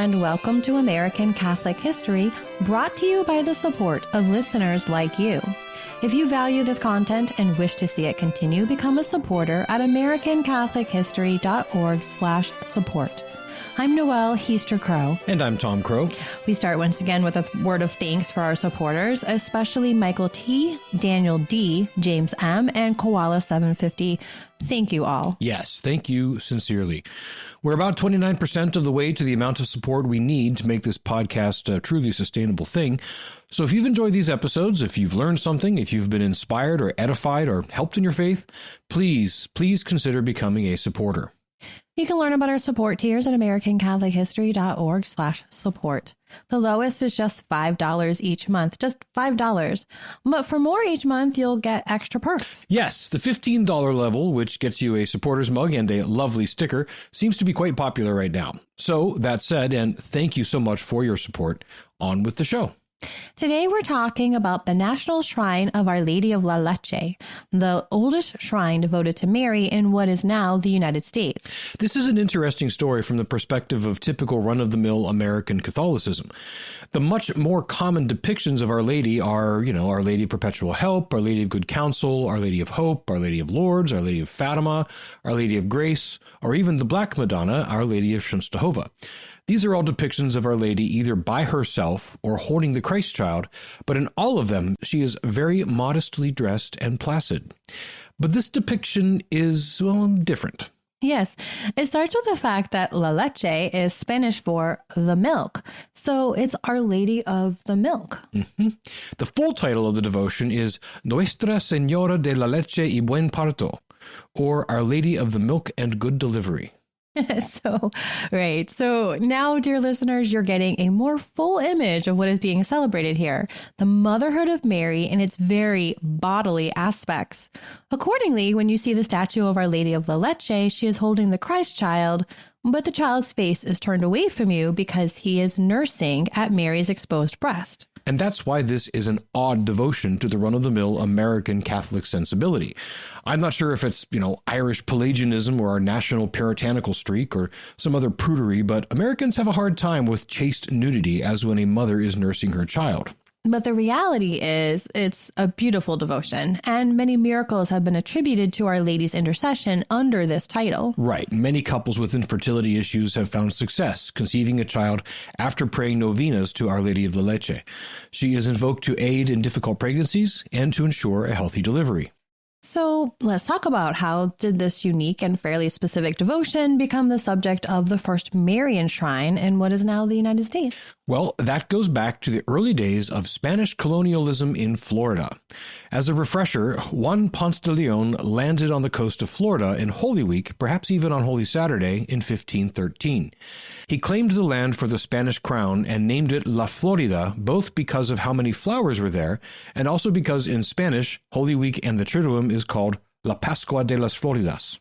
and welcome to American Catholic History, brought to you by the support of listeners like you. If you value this content and wish to see it continue, become a supporter at americancatholichistory.org/support. I'm Noelle Heaster-Crow. And I'm Tom Crow. We start once again with a word of thanks for our supporters, especially Michael T., Daniel D., James M., and Koala750. Thank you all. Yes, thank you sincerely. We're about 29% of the way to the amount of support we need to make this podcast a truly sustainable thing. So if you've enjoyed these episodes, if you've learned something, if you've been inspired or edified or helped in your faith, please consider becoming a supporter. You can learn about our support tiers at americancatholichistory.org/support. The lowest is just $5 each month, just $5. But for more each month, you'll get extra perks. Yes, the $15 level, which gets you a supporter's mug and a lovely sticker, seems to be quite popular right now. So that said, and thank you so much for your support, on with the show. Today we're talking about the National Shrine of Our Lady of La Leche, the oldest shrine devoted to Mary in what is now the United States. This is an interesting story from the perspective of typical run-of-the-mill American Catholicism. The much more common depictions of Our Lady are, Our Lady of Perpetual Help, Our Lady of Good Counsel, Our Lady of Hope, Our Lady of Lourdes, Our Lady of Fatima, Our Lady of Grace, or even the Black Madonna, Our Lady of Częstochowa. These are all depictions of Our Lady either by herself or holding the Christ child, but in all of them, she is very modestly dressed and placid. But this depiction is, different. Yes, it starts with the fact that La Leche is Spanish for the milk. So it's Our Lady of the Milk. Mm-hmm. The full title of the devotion is Nuestra Señora de la Leche y Buen Parto, or Our Lady of the Milk and Good Delivery. Right. So now, dear listeners, you're getting a more full image of what is being celebrated here, the motherhood of Mary in its very bodily aspects. Accordingly, when you see the statue of Our Lady of La Leche, she is holding the Christ child, but the child's face is turned away from you because he is nursing at Mary's exposed breast. And that's why this is an odd devotion to the run-of-the-mill American Catholic sensibility. I'm not sure if it's, Irish Pelagianism or our national puritanical streak or some other prudery, but Americans have a hard time with chaste nudity as when a mother is nursing her child. But the reality is it's a beautiful devotion, and many miracles have been attributed to Our Lady's intercession under this title. Right. Many couples with infertility issues have found success conceiving a child after praying novenas to Our Lady of La Leche. She is invoked to aid in difficult pregnancies and to ensure a healthy delivery. So let's talk about how did this unique and fairly specific devotion become the subject of the first Marian shrine in what is now the United States? Well, that goes back to the early days of Spanish colonialism in Florida. As a refresher, Juan Ponce de Leon landed on the coast of Florida in Holy Week, perhaps even on Holy Saturday, in 1513. He claimed the land for the Spanish crown and named it La Florida, both because of how many flowers were there, and also because in Spanish, Holy Week and the Triduum is called La Pascua de las Floridas.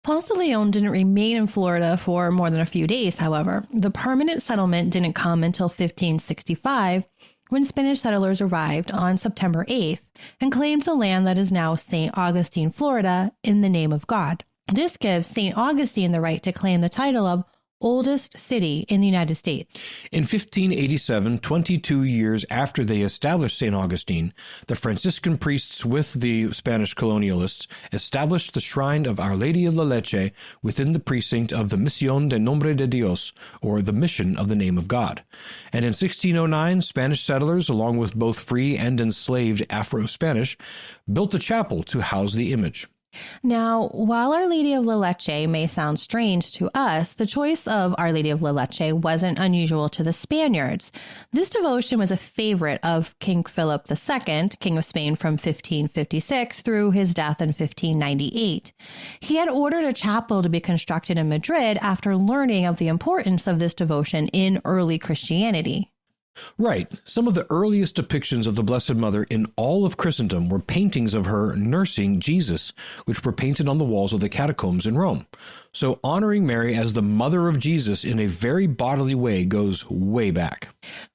Ponce de Leon didn't remain in Florida for more than a few days, however. The permanent settlement didn't come until 1565, when Spanish settlers arrived on September 8th and claimed the land that is now St. Augustine, Florida, in the name of God. This gives St. Augustine the right to claim the title of oldest city in the United States. In 1587, 22 years after they established St. Augustine, the Franciscan priests with the Spanish colonialists established the shrine of Our Lady of La Leche within the precinct of the Misión de Nombre de Dios, or the Mission of the Name of God. And in 1609, Spanish settlers, along with both free and enslaved Afro-Spanish, built a chapel to house the image. Now, while Our Lady of La Leche may sound strange to us, the choice of Our Lady of La Leche wasn't unusual to the Spaniards. This devotion was a favorite of King Philip II, King of Spain from 1556 through his death in 1598. He had ordered a chapel to be constructed in Madrid after learning of the importance of this devotion in early Christianity. Right. Some of the earliest depictions of the Blessed Mother in all of Christendom were paintings of her nursing Jesus, which were painted on the walls of the catacombs in Rome. So honoring Mary as the mother of Jesus in a very bodily way goes way back.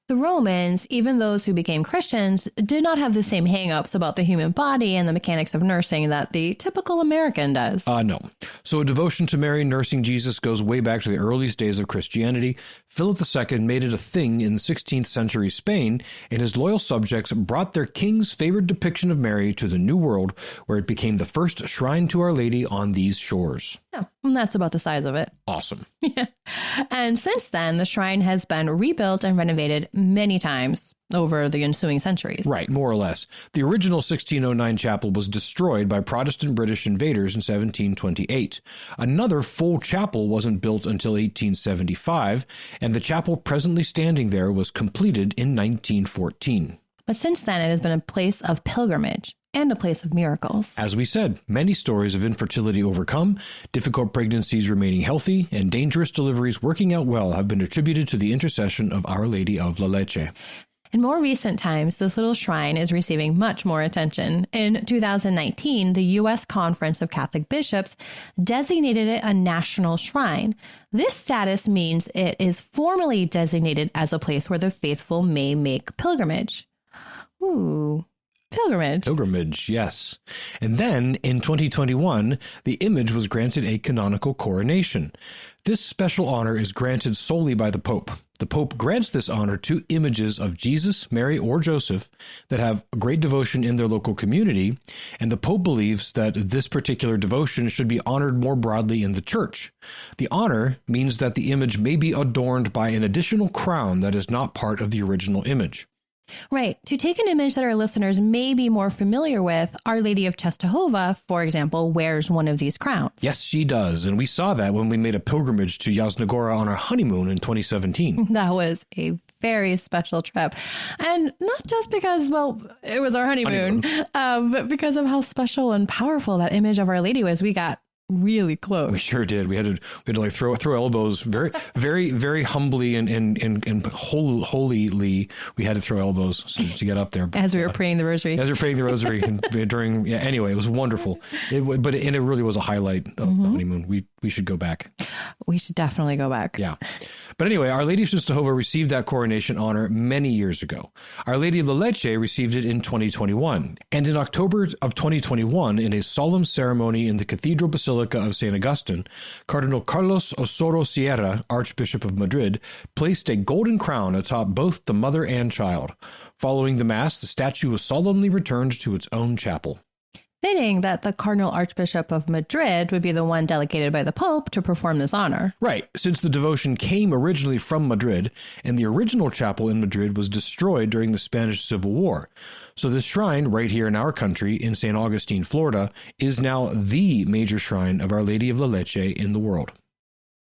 The Romans, even those who became Christians, did not have the same hang-ups about the human body and the mechanics of nursing that the typical American does. No. So a devotion to Mary nursing Jesus goes way back to the earliest days of Christianity. Philip II made it a thing in 16th century Spain, and his loyal subjects brought their king's favorite depiction of Mary to the New World, where it became the first shrine to Our Lady on these shores. Yeah, and that's about the size of it. Awesome. Yeah. And since then, the shrine has been rebuilt and renovated many times over the ensuing centuries. Right, more or less. The original 1609 chapel was destroyed by Protestant British invaders in 1728. Another full chapel wasn't built until 1875, and the chapel presently standing there was completed in 1914. But since then, it has been a place of pilgrimage and a place of miracles. As we said, many stories of infertility overcome, difficult pregnancies remaining healthy, and dangerous deliveries working out well have been attributed to the intercession of Our Lady of La Leche. In more recent times, this little shrine is receiving much more attention. In 2019, the U.S. Conference of Catholic Bishops designated it a national shrine. This status means it is formally designated as a place where the faithful may make pilgrimage. Ooh. Pilgrimage, yes. And then, in 2021, the image was granted a canonical coronation. This special honor is granted solely by the Pope. The Pope grants this honor to images of Jesus, Mary, or Joseph that have great devotion in their local community, and the Pope believes that this particular devotion should be honored more broadly in the Church. The honor means that the image may be adorned by an additional crown that is not part of the original image. Right. To take an image that our listeners may be more familiar with, Our Lady of Czestochowa, for example, wears one of these crowns. Yes, she does. And we saw that when we made a pilgrimage to Jasna Gora on our honeymoon in 2017. That was a very special trip. And not just because, well, it was our honeymoon. But because of how special and powerful that image of Our Lady was. We got really close. We sure did. We had to like throw elbows very, very, very humbly and holily. We had to throw elbows to get up there. As we were praying the rosary. And during, anyway, it was wonderful. It really was a highlight of the honeymoon. We should go back. We should definitely go back. Yeah. But anyway, Our Lady of Czestochowa received that coronation honor many years ago. Our Lady of La Leche received it in 2021. And in October of 2021, in a solemn ceremony in the Cathedral Basilica of St. Augustine, Cardinal Carlos Osoro Sierra, Archbishop of Madrid, placed a golden crown atop both the mother and child. Following the Mass, the statue was solemnly returned to its own chapel. Fitting that the Cardinal Archbishop of Madrid would be the one delegated by the Pope to perform this honor. Right, since the devotion came originally from Madrid, and the original chapel in Madrid was destroyed during the Spanish Civil War. So this shrine, right here in our country, in St. Augustine, Florida, is now the major shrine of Our Lady of La Leche in the world.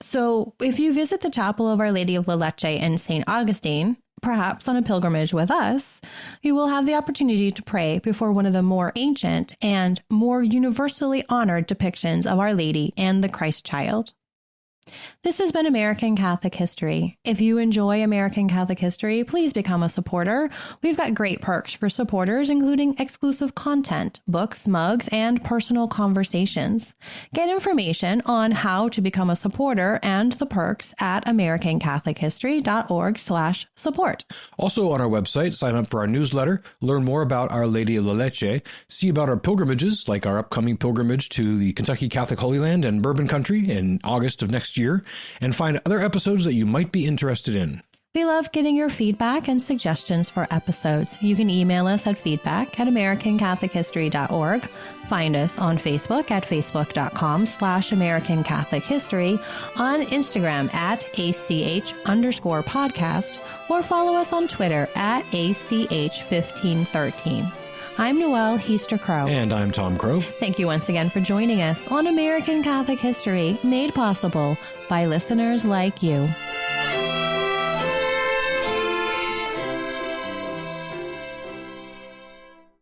So if you visit the chapel of Our Lady of La Leche in St. Augustine, perhaps on a pilgrimage with us, you will have the opportunity to pray before one of the more ancient and more universally honored depictions of Our Lady and the Christ child. This has been American Catholic History. If you enjoy American Catholic History, please become a supporter. We've got great perks for supporters, including exclusive content, books, mugs, and personal conversations. Get information on how to become a supporter and the perks at americancatholichistory.org/support. Also on our website, sign up for our newsletter, learn more about Our Lady of La Leche, see about our pilgrimages, like our upcoming pilgrimage to the Kentucky Catholic Holy Land and Bourbon Country in August of next year, and find other episodes that you might be interested in. We love getting your feedback and suggestions for episodes. You can email us at feedback@americancatholichistory.org. Find us on Facebook at facebook.com/American Catholic History, on Instagram at ACH_podcast, or follow us on Twitter at ACH1513. I'm Noelle Heaster-Crowe. And I'm Tom Crowe. Thank you once again for joining us on American Catholic History, made possible by listeners like you.